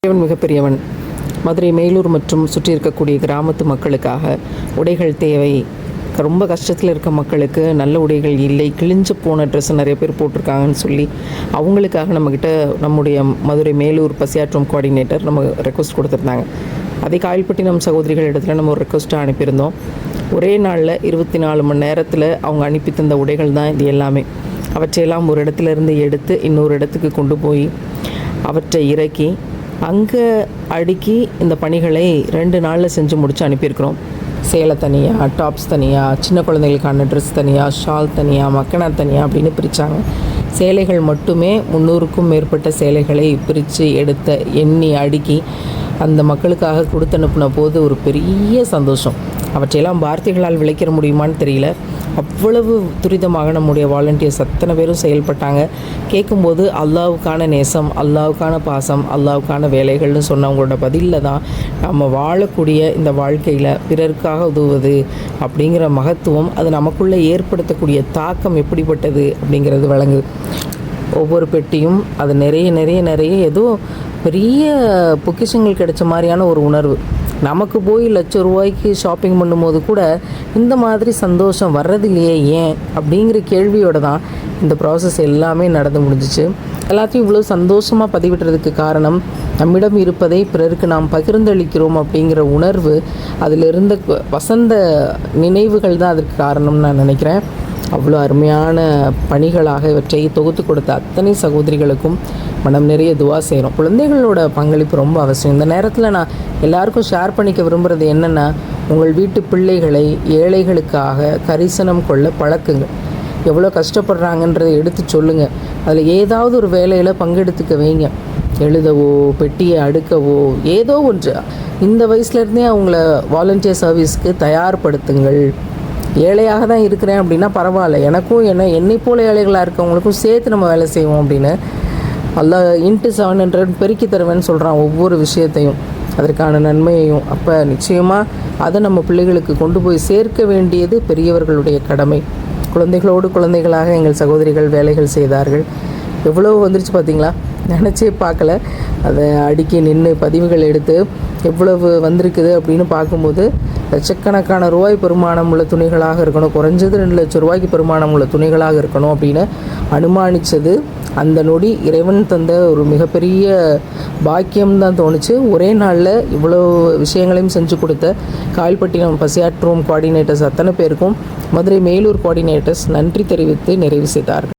இறைவன் மிகப்பெரியவன். மதுரை மேலூர் மற்றும் சுற்றி இருக்கக்கூடிய கிராமத்து மக்களுக்காக உடைகள் தேவை. ரொம்ப கஷ்டத்தில் இருக்க மக்களுக்கு நல்ல உடைகள் இல்லை, கிழிஞ்சு போன ட்ரெஸ் நிறைய பேர் போட்டிருக்காங்கன்னு சொல்லி அவங்களுக்காக நம்மக்கிட்ட நம்முடைய மதுரை மேலூர் பசியாற்றும் கோஆர்டினேட்டர் நம்ம ரெக்வஸ்ட் கொடுத்துருந்தாங்க. அதே காயல்பட்டினம் சகோதரிகள் இடத்துல நம்ம ஒரு ரெக்வஸ்ட்டாக அனுப்பியிருந்தோம். ஒரே நாளில் 24 மணி நேரத்தில் அவங்க அனுப்பி தந்த உடைகள் தான் இது எல்லாமே. அவற்றையெல்லாம் ஒரு இடத்துலேருந்து எடுத்து இன்னொரு இடத்துக்கு கொண்டு போய் அவற்றை இறக்கி அங்கே அடுக்கி இந்த பணிகளை 2 நாளில் செஞ்சு முடித்து அனுப்பியிருக்கிறோம். சேலை தனியாக, டாப்ஸ் தனியாக, சின்ன குழந்தைகளுக்கான ட்ரெஸ் தனியாக, ஷால் தனியாக, மக்கனா தனியாக அப்படின்னு பிரித்தாங்க. சேலைகள் மட்டுமே 300க்கும் மேற்பட்ட சேலைகளை பிரித்து எடுத்த எண்ணி அடுக்கி அந்த மக்களுக்காக கொடுத்து அனுப்பின போது ஒரு பெரிய சந்தோஷம். அவற்றையெல்லாம் வார்த்தைகளால் விளைக்கிற முடியுமான்னு தெரியல. அவ்வளவு துரிதமாக நம்முடைய வாலண்டியர்ஸ் அத்தனை பேரும் செயல்பட்டாங்க. கேட்கும்போது அல்லாவுக்கான நேசம், அல்லாவுக்கான பாசம், அல்லாவுக்கான வேலைகள்னு சொன்னவங்களோட பதிலில் தான் நம்ம வாழக்கூடிய இந்த வாழ்க்கையில் பிறருக்காக உதவுவது அப்படிங்கிற மகத்துவம், அது நமக்குள்ளே ஏற்படுத்தக்கூடிய தாக்கம் எப்படிப்பட்டது அப்படிங்கிறது விளங்குது. ஒவ்வொரு பெட்டியும் அது நிறைய ஏதோ பெரிய பொக்கிஷங்கள் கிடைச்ச மாதிரியான ஒரு உணர்வு. நமக்கு போய் ₹1,00,000 ஷாப்பிங் பண்ணும்போது கூட இந்த மாதிரி சந்தோஷம் வர்றதில்லையே ஏன் அப்படிங்கிற கேள்வியோடு தான் இந்த ப்ராசஸ் எல்லாமே நடந்து முடிஞ்சிச்சு. எல்லாத்தையும் இவ்வளோ சந்தோஷமாக பதிவிடுறதுக்கு காரணம், நம்மிடம் இருப்பதை பிறருக்கு நாம் பகிர்ந்தளிக்கிறோம் அப்படிங்கிற உணர்வு, அதில் இருந்த வசந்த நினைவுகள் தான் அதற்கு காரணம்னு நான் நினைக்கிறேன். அவ்வளோ அருமையான பணிகளாக இவற்றை தொகுத்து கொடுத்த அத்தனை சகோதரிகளுக்கும் மனம் நிறைய துவா செய்கிறோம். குழந்தைகளோட பங்களிப்பு ரொம்ப அவசியம். இந்த நேரத்தில் நான் எல்லாருக்கும் ஷேர் பண்ணிக்க விரும்புகிறது என்னென்னா, உங்கள் வீட்டு பிள்ளைகளை ஏழைகளுக்காக கரிசனம் கொள்ள பழக்குங்க. எவ்வளோ கஷ்டப்படுறாங்கன்றதை எடுத்து சொல்லுங்கள். அதில் ஏதாவது ஒரு வேலையில் பங்கெடுத்துக்க வைங்க. எழுதவோ, பெட்டியை அடுக்கவோ, ஏதோ ஒன்று. இந்த வயசுலேருந்தே அவங்கள வாலண்டியர் சர்வீஸ்க்கு தயார்படுத்துங்கள். ஏழையாக தான் இருக்கிறேன் அப்படின்னா பரவாயில்ல, எனக்கும் என்னை போல ஏழைகளாக இருக்கவங்களுக்கும் சேர்த்து நம்ம வேலை செய்வோம் அப்படின்னு அல்லா இன்ட்டு 700 பெருக்கி தருவேன்னு சொல்கிறான் ஒவ்வொரு விஷயத்தையும், அதற்கான நன்மையையும். அப்போ நிச்சயமாக அதை நம்ம பிள்ளைகளுக்கு கொண்டு போய் சேர்க்க வேண்டியது பெரியவர்களுடைய கடமை. குழந்தைகளாக எங்கள் சகோதரிகள் வேலைகள் செய்தார்கள். எவ்வளோ வந்துருச்சு பார்த்திங்களா, நினச்சே பார்க்கல. அதை அடுக்கி நின்று பதிவுகள் எடுத்து எவ்வளவு வந்திருக்குது அப்படின்னு பார்க்கும்போது லட்சக்கணக்கான ரூபாய் பெருமானம் உள்ள துணிகளாக இருக்கணும், குறைஞ்சது ₹2,00,000 பெருமானம் உள்ள துணிகளாக இருக்கணும் அப்படின்னு அனுமானித்தது. அந்த நொடி இறைவன் தந்த ஒரு மிகப்பெரிய பாக்கியம்தான் தோணுச்சு. ஒரே நாளில் இவ்வளோ விஷயங்களையும் செஞ்சு கொடுத்த காயல்பட்டினம் பசியாற்றும் கோஆர்டினேட்டர்ஸ் அத்தனை பேருக்கும் மதுரை மேலூர் கோஆர்டினேட்டர்ஸ் நன்றி தெரிவித்து நிறைவு செய்தார்கள்.